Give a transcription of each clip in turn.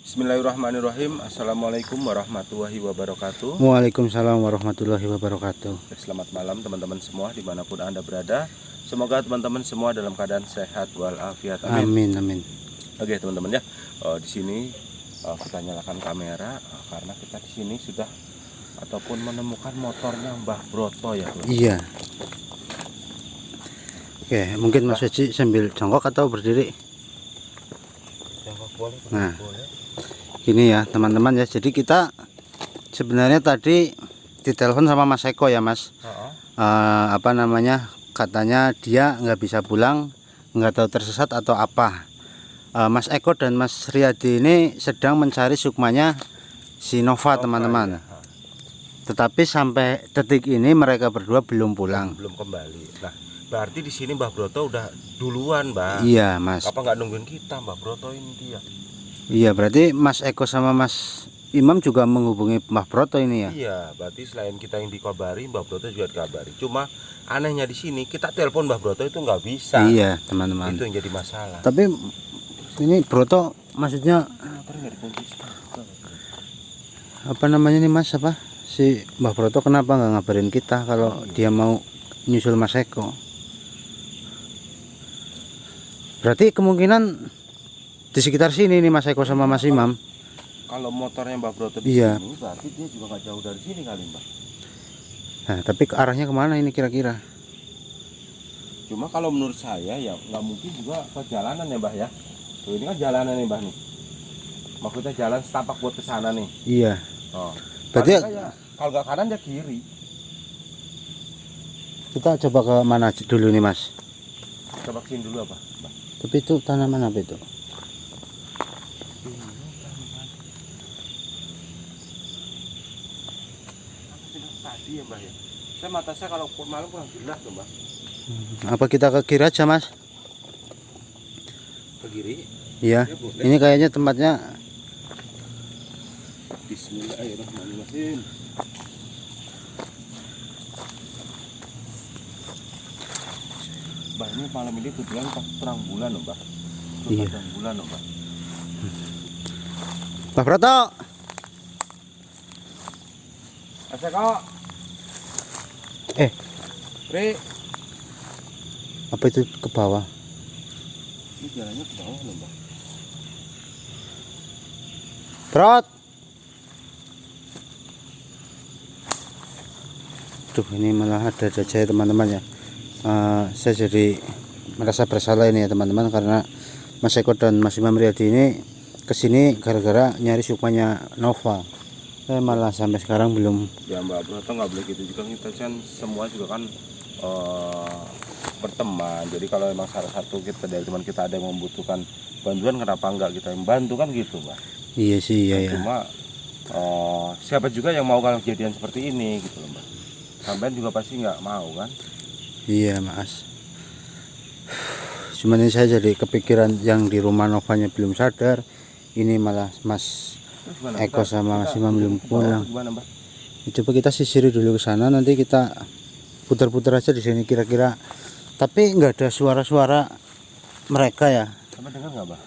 Bismillahirrahmanirrahim. Assalamualaikum warahmatullahi wabarakatuh. Waalaikumsalam warahmatullahi wabarakatuh. Selamat malam teman-teman semua dimanapun Anda berada. Semoga teman-teman semua dalam keadaan sehat walafiat. Amin. Amin. Oke teman-teman ya. Di sini kita nyalakan kamera karena kita di sini sudah ataupun menemukan motornya Mbah Broto ya. Iya. Oke, mungkin Mas Haji sambil jongkok atau berdiri. Jongkok boleh. Nah, gini ya teman-teman ya. Jadi kita sebenarnya tadi ditelepon sama Mas Eko ya Mas. Katanya dia nggak bisa pulang, nggak tahu tersesat atau apa. Mas Eko dan Mas Riyadi ini sedang mencari sukmanya si Nova teman-teman. Tetapi sampai detik ini mereka berdua belum pulang, belum kembali. Nah, berarti di sini Mbah Broto udah duluan, Mbah. Iya, Mas. Apa nggak nungguin kita, Mbah Broto ini dia? Iya, berarti Mas Eko sama Mas Imam juga menghubungi Mbah Broto ini ya? Iya, berarti selain kita yang dikabari, Mbah Broto juga dikabari. Cuma anehnya di sini kita telepon Mbah Broto itu nggak bisa. Iya, teman-teman. Itu yang jadi masalah. Tapi ini Broto maksudnya apa namanya nih Mas, apa si Mbah Broto kenapa nggak ngabarin kita kalau dia mau nyusul Mas Eko? Berarti kemungkinan di sekitar sini nih Mas Eko sama Mas Imam. Kalau motornya Mbah Broto di sini, berarti dia juga nggak jauh dari sini kali, Mbah. Nah, tapi arahnya kemana ini kira-kira? Cuma kalau menurut saya ya nggak mungkin juga ke jalanan ya, Mbah ya. Tuh, ini kan jalanan nih, Mbah nih. Maksudnya jalan setapak buat ke sana nih. Iya. Oh. Berarti ya, kalau nggak kanan ya kiri. Kita coba ke mana dulu nih Mas? Coba kesini dulu apa, Mbah? Tapi itu tanaman apa itu? Tadi ya, Mbah ya. Saya mata saya kalau malam kurang jelas tuh, Mbah. Apa kita ke kiri aja Mas? Ke kiri? Iya. Ya, ini kayaknya tempatnya. Bismillahirrahmanirrahim. Mbah, ini malam ini kebetulan pas terang bulan loh, Mbah. Iya. Terang bulan loh, Mbah. Mbah Broto. Asa kok. Pri. Apa itu ke bawah? Ini jalannya ke bawah loh, Mbah. Brot. Tuh, ini malah ada saya teman-teman ya. Saya jadi merasa bersalah ini ya teman-teman, karena Mas Eko dan Mas Imam Riyadi ini kesini gara-gara nyari sukmanya Nova. Saya malah sampai sekarang belum. Ya Mbak Broto nggak boleh gitu juga, kita kan semua juga kan berteman. Jadi kalau memang salah satu kita dari teman kita ada yang membutuhkan bantuan, kenapa enggak kita yang bantu kan gitu, Mbak. Iya sih, iya ya. Cuma siapa juga yang mau kalau kejadian seperti ini gitu loh, Mbak. Sampai juga pasti nggak mau kan. Iya Mas. Cuman ini saya jadi kepikiran yang di rumah Novanya belum sadar. Ini malah Mas Eko sama Mas Imam belum pulang. Gimana, Mbak? Coba kita sisiri dulu ke sana, nanti kita putar-putar aja di sini kira-kira. Tapi nggak ada suara-suara mereka ya. Sama dengar nggak, Mbak?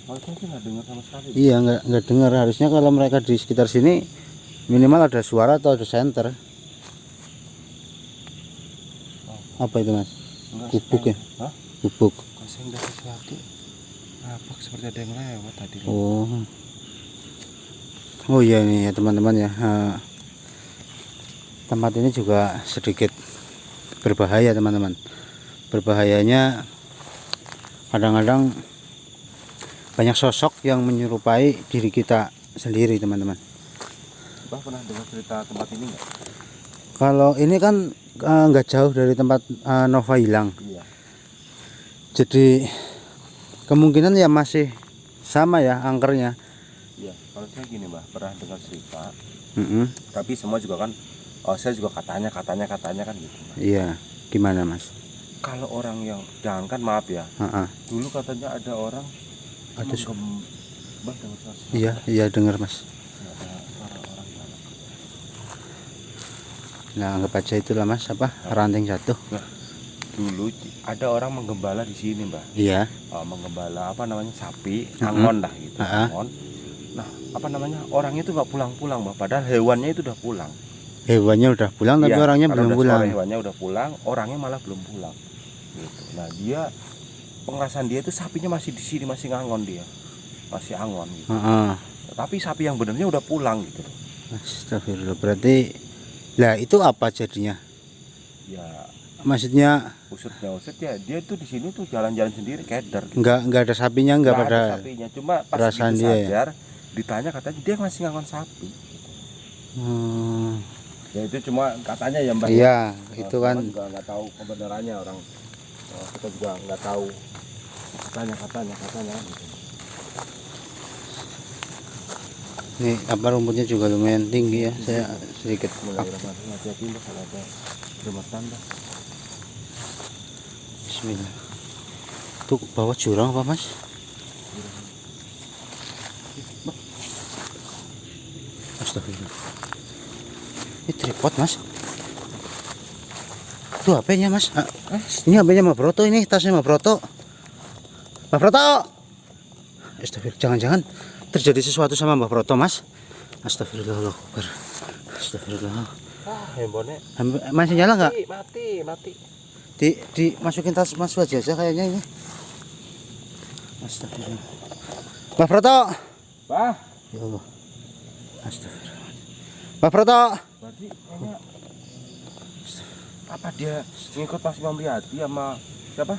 Walaupun sih nggak dengar sama sekali. Iya, nggak dengar. Harusnya kalau mereka di sekitar sini minimal ada suara atau ada senter. Apa itu Mas? Gubuk ya? Hah? Gubuk. Kasih ada sesuatu. Apa seperti ada yang lewat tadi. Oh iya nih ya teman-teman ya. Tempat ini juga sedikit berbahaya teman-teman. Berbahayanya kadang-kadang banyak sosok yang menyerupai diri kita sendiri teman-teman. Mbah pernah dengar cerita tempat ini nggak? Kalau ini kan nggak jauh dari tempat Nova hilang. Iya. Jadi kemungkinan ya masih sama ya angkernya. Iya, kalau saya gini, Mbah, pernah dengar cerita. Tapi semua juga kan, saya juga katanya kan gitu, Mbah. Iya, gimana Mas? Kalau orang yang jangankan maaf ya, dulu katanya ada orang ada Mbah dengar suara. Iya dengar Mas. Ada suara orang dalam. Nah anggap aja itulah Mas, apa ranting jatuh. Nah, dulu ada orang menggembala di sini, Mbah. Iya. Menggembala apa namanya, sapi, angon dah gitu, angon. Nah, apa namanya, orangnya itu nggak pulang-pulang Mbah, padahal hewannya itu udah pulang. Hewannya udah pulang tapi Iya, orangnya karena belum udah pulang. sore hewannya udah pulang, orangnya malah belum pulang gitu. Nah, dia pengasan dia itu sapinya masih di sini, masih ngangon dia, masih angon gitu. Heeh. Tapi sapi yang benernya udah pulang gitu. Astagfirullah. Berarti lah itu apa jadinya? Ya Maksudnya usut ya, dia tuh di sini tuh jalan-jalan sendiri keder gitu. nggak ada sapinya, nggak Nggak pada ada sapinya, cuma pas perasaan begitu dia ya? sadar ditanya katanya dia masih ngangon sapi. Ya itu cuma katanya ya Mbak. Iya, Nah, itu kita kan juga nggak tahu kebenarannya orang. Kita juga nggak tahu katanya gitu. nih apa rumputnya juga lumayan tinggi ya. Saya sedikit Bismillahirrahmanirrahim. Hati-hati Mbak kalau ada rumah tangga. Bismillah. Tuh bawah jurang apa Mas? Astagfirullah. Ini tripod Mas. Itu HP-nya Mas. Ini HP-nya Mbak Broto, ini tasnya Mbak Broto. Mbak Broto. Astagfirullah, jangan-jangan terjadi sesuatu sama Mbak Broto Mas. Astagfirullah. Astagfirullah. Handphonenya Masih nyala nggak? mati. Dimasukin tas Mas aja kayaknya ini. Astagfirullah. Mbak Broto. Bah, Ya Allah. Astagfirullah. Mbak Broto. berarti kayaknya apa dia ngikut Mas Imam Riyadi sama siapa?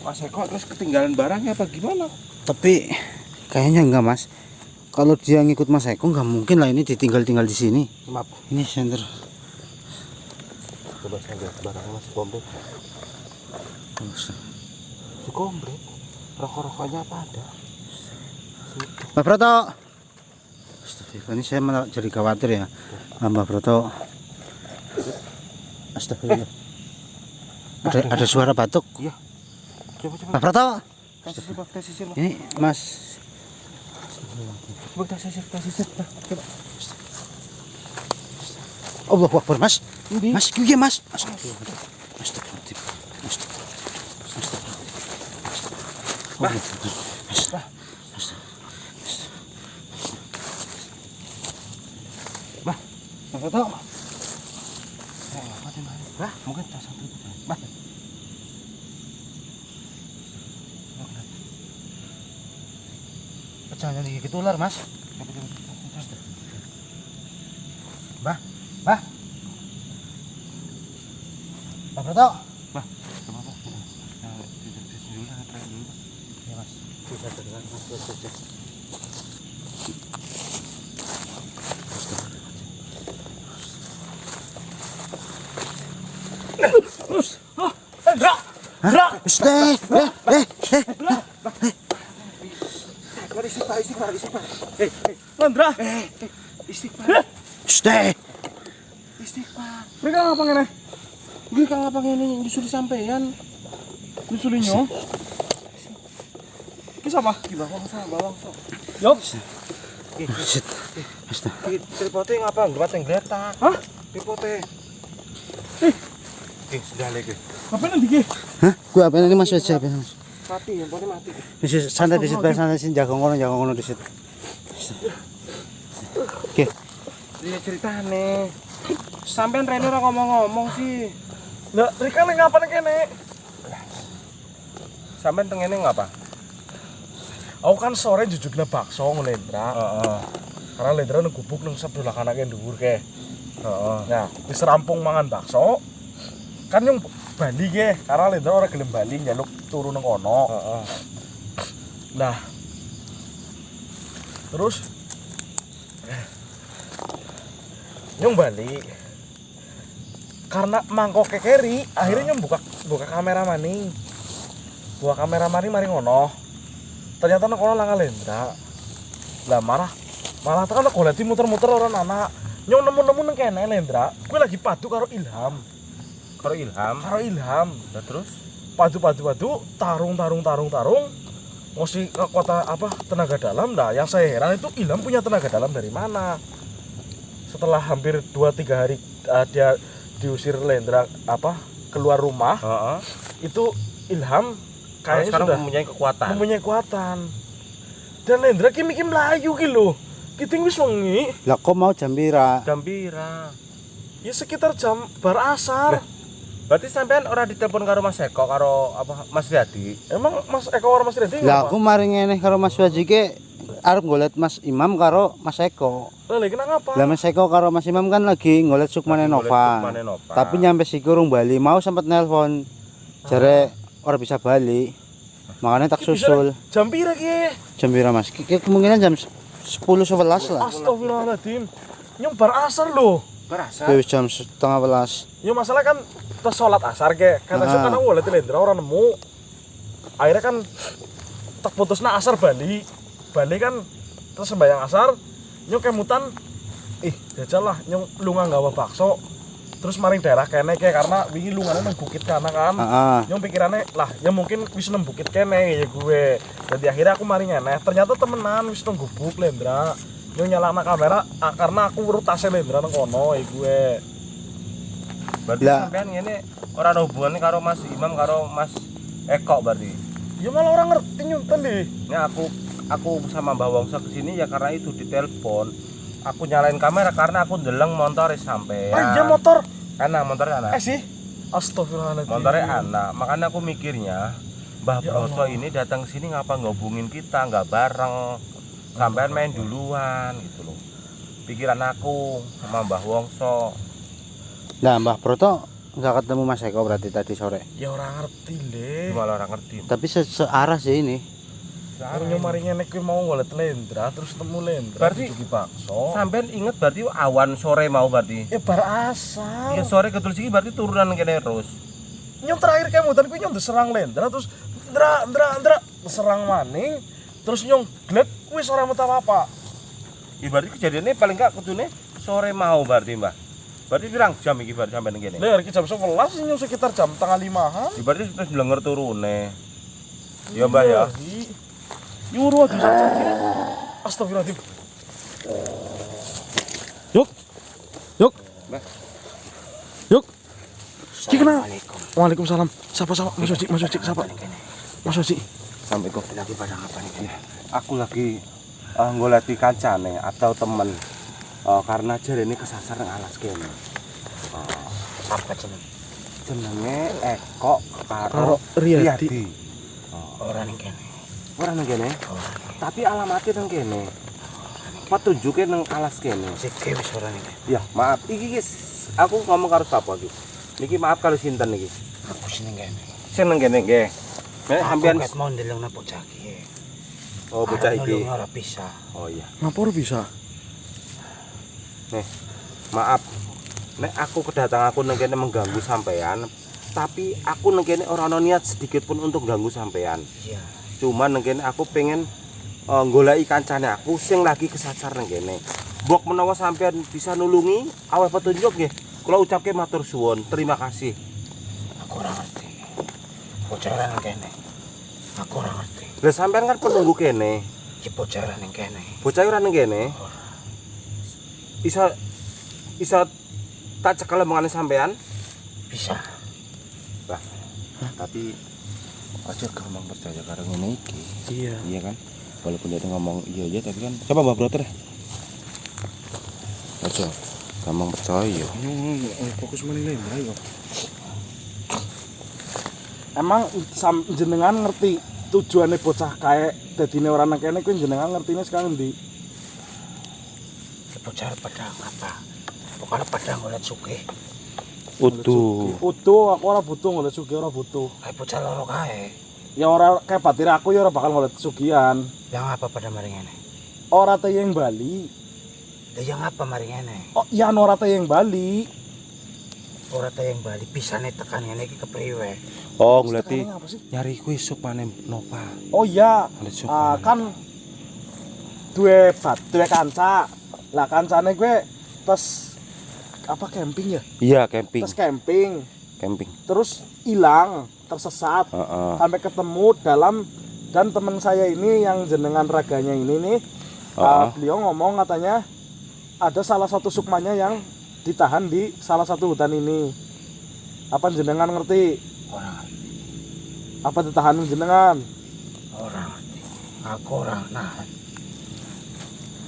Mas Eko terus ketinggalan barangnya apa gimana? Tapi kayaknya enggak Mas. Kalau dia ngikut Mas Eko nggak mungkin lah ini ditinggal-tinggal di sini. Maaf. Ini senter. Coba saya lihat barangnya masih komplit. Si komplit. Rokok-rokoknya apa ada? Mbak Broto. Astagfirullah, ini saya malah jadi khawatir ya. Mbak Broto. Astagfirullah. Ada suara batuk. Iya. Coba. Mbak Broto. Tes sisir. Ini Mas. Coba tes sisir. Nah, coba. Allahu Akbar Mas. Ini. Mas, iya Mas. Astagfirullah. Astagfirullah. Astagfirullah. Mbak Broto. Bah, mungkin tas satu. Bah. Jangan digigit ular Mas. Mbak. Mbak Broto. Bah, coba. Nah, dulu lah, try dulu. Ya Mas. Bisa terdengar Mas. Istighfar. Landra. Istighfar. Istighfar. Mereka ngapa ngene? Mereka ngapa ngene nyusuli sampean? Nyusulinyo. Iki sapa? Ki bawang so. Yop. Tripote ngapa nglepat yang gletak? Hah? Tripote. Sudah lagi. Apa nang iki? Hah? Gua apa nanti Mas aja Mas. Mati, handphone mati. Santai di situ, santai sih, jaga ngono di situ. Oke. Dia ceritane. Sampean Rene ora ngomong-ngomong sih. Lah, Rika ning ngapa ning kene? Sampean teng ngene ngapa? Aku kan sore jujukna bakso ngelendra. Heeh. Karena lendra nang gubuk nang sebelah kanake dhuwur ke. Heeh. Nah, wis rampung mangan bakso. Kan yang Bali ke, karena lendra ora gelem Bali njaluk turu nang kono. Heeh. Nah. Terus nyong balik. Karena mangkok kekeri, akhirnya nyong buka kamera maning. Buka kamera maning mari ngono. Ternyata nang kono lang lendra. Lah malah tekan goleti muter-muter orang anak. Nyong nemu-nemu nang kene lendra. Kuwi lagi padu karo Ilham. Karo Ilham. Lah terus Padu tarung. Mesti ke kota apa tenaga dalam. Nah, yang saya heran itu Ilham punya tenaga dalam dari mana? Setelah hampir 2-3 hari dia diusir lendra keluar rumah. Itu Ilham kayaknya sekarang sudah mempunyai kekuatan. mempunyai kekuatan. Dan Lendra ki mlayu ki lho. Kiting wis wengi. Lah kok mau jam pira? Jam pira? Ya sekitar jam bar asar. Berarti sampean ora ditelepon karo Mas Eko karo apa Mas Riyadi? Emang Mas Eko karo Mas Redi Lah aku mari ngene karo Mas Waji ki arep golet Mas Imam karo Mas Eko. Lah lagi nang apa? Lah Mas Eko karo Mas Imam kan lagi ngolet Sukmane Nova. Tapi nyampe siku urung bali, mau sempat nelpon. Jare ora bisa bali. Makanya tak susul. Jam pira ki? Jam pira Mas? Kemungkinan jam 10 11 lah. Astagfirullahaladzim. Nyong bar asar lho. Berasa. Wis jam 10:30. Ya masalah kan terus sholat asar ke. Kan esuk kan aku oleh Lendra ora nemu. Akhirnya kan tak putusna asar bali. Bali kan terus sembahyang asar. Nyong kemutan jajal lah nyong lunga nggawa bakso. Terus maring daerah kene ke karena wingi lungane nang bukit kana kan. Heeh. Nyong pikirannya lah ya mungkin wis nang bukit kene ya gue. Jadi akhirnya aku maring ngene. Ternyata temenan wis nang gubuk Lendra. Nyong nyalakna kamera karena aku urut tasnya Lendra nang kono ya gue. Berarti Lah. sampean ngene ora ada hubungannya karo Mas Imam karo Mas Eko berarti. Ya malah orang ngerti nyunten deh. Ini aku sama Mbah Wongso kesini ya karena itu ditelepon. Aku nyalain kamera karena aku ndeleng montore sampean. Iya motor. Anak motornya anak. Sih. Astagfirullahaladzim. Motornya anak. Makanya aku mikirnya Mbah Ya Broto Allah. ini datang sini ngapa ngobungin kita nggak bareng. Sampean main duluan gitu loh. Pikiran aku sama Mbah Wongso. Nah, Mbah Broto enggak ketemu Mas Eko berarti tadi sore. Ya orang ngerti le. Malah orang ngerti. Tapi searah sih ini. Nyong mari ngene kuwi mau ngolet Lendra terus temu Lendra. Berarti- Cuci bakso. Sampean inget berarti awan sore mau berarti. Ya bar asar. Ya sore ketul sini berarti turunan kene terus. Nyong terakhir kemutan kuwi nyong diserang Lendra terus Ndra serang maning. Terus nyong gleb wis ora muta apa. Ya berarti kejadiannya paling enggak kutune sore mau berarti Mbah. Berarti pirang jam iki berarti sampean kene. Lah iki jam 11 nyong sekitar jam tengah 5-an. Ya berarti terus blenger turune. Ya Mbah ya. Nyuruh aja saja. Astagfirullahaladzim. Yuk. Mbah. Yuk. Gimana? Waalaikumsalam. Siapa Mas Oji siapa? Mas Oji. Sampai kok Lagi pada apa nih? aku lagi goleti kancane atau temen karena jare ini kesasar nang alas kene. Apa jeneng? Jenenge Eko Karo karo Riyadi. Riyadi. Ora ning kene. Ora nang kene. Tapi alamatnya nang kene. Petunjuke nang alas kene. Sik wis ora ning kene. Ya, maaf iki guys. Aku ngomong karo sapa iki? Niki maaf karo sinten niki? Aku sing ning kene. Sing nang kene nggih. Nek sampean mau ndeleng bocah iki. oh bocah iki. Ora bisa. Oh iya. Ngapa ora bisa? Nih, maaf. Nek aku kedatangan aku nang kene mengganggu sampean, tapi aku nang kene ora ana niat sedikit pun untuk ganggu sampean. Iya. Cuman nang kene aku pengen goleki kancane aku sing lagi kesasar nang kene. Mbok menawa sampean bisa nulungi aweh petunjuk nggih. Kula ucapke matur suwun. Terima kasih. Aku ora ngerti. Bocah ora ning kene. Aku ora ngerti. Lah sampean kan penunggu kene. Iki bocah ora ning kene. Bocah ora nang kene. Bisa tak cekel omongane sampean. Bisa. Tapi aja gampang percaya karo ngene iki. Iya. Iya kan? Walaupun dia ngomong iya tapi kan coba Mbak Broter deh. Aja gampang percaya. Fokus maning Lendra yo. Emang jenengan ngerti tujuannya bocah kae dadine ora nang kene kuwi jenengan ngertine sekarang ndi? Bocah pada apa? Pokoknya pada ngolet sugih. Utuh. Utuh aku ora butuh ngolet sugih ora butuh. Kayak bocah loro kae. Ya ora kayak batir aku ya ora bakal ngolet sugihan. Yang apa pada mari ngene? Ora teyeng Bali. Lah yang apa mari ngene? Oh, ya ora teyeng Bali. Ora tayang bali pisane tekan ngene iki kepriwe? Oh, ngleti Sekarang apa sih? nyari kuwi Sukmane Nova. Oh iya, Ngolet Sukmane. kan duwe kanca. Lah kancane gue pas apa camping ya? Iya, camping. Terus camping, Camping. terus hilang, tersesat. Heeh. Sampai ketemu dalam dan teman saya ini yang jenengan raganya ini nih, beliau ngomong katanya ada salah satu sukmanya yang ditahan di salah satu hutan ini. Apa jenengan ngerti? Orang Apa ditahan jenengan? orang ngerti. Aku orang nahan.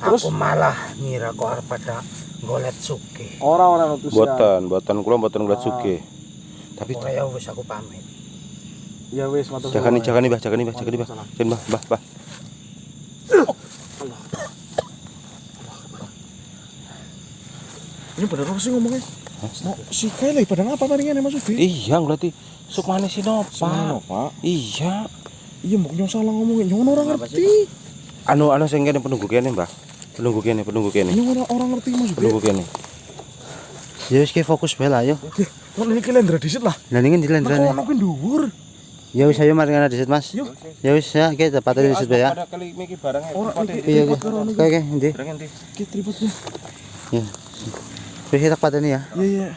Terus Aku malah ngira kok arep pada golet suke. orang utus Boten kula mboten ngeliat sugih. Tapi Pokoknya wis aku pamit. Ya wis matur jangan nih, suwun. jangan nih, Mbah. Jen, Mbah. Ini bener apa sih ngomongnya? No, si Kyle pada ngapa palingan Mas Ubi? Iya, berarti Sukmane Sinova. Sinova. Iya. Iya mbok nyong salah ngomongin, nyong orang ngerti. Anu sing kene penunggu kene, Mbah. Penunggu kene. Nyong orang ngerti Mas Ubi. Penunggu kene. Ya wis ki fokus bae lah ayo. Kok ini kilendra disit lah. Lah ningen Nah, dilendrane. ono ki dhuwur. Ya wis ayo mari ngana disit Mas. Yuk. Ya wis ya kita pateni disit bae ya. Pada kali iki barangnya. Ora iki Iya. tripod karo Oke, endi? Barangnya ndi? iki tripodnya. Ya. Wis kita pateni ya. Iya.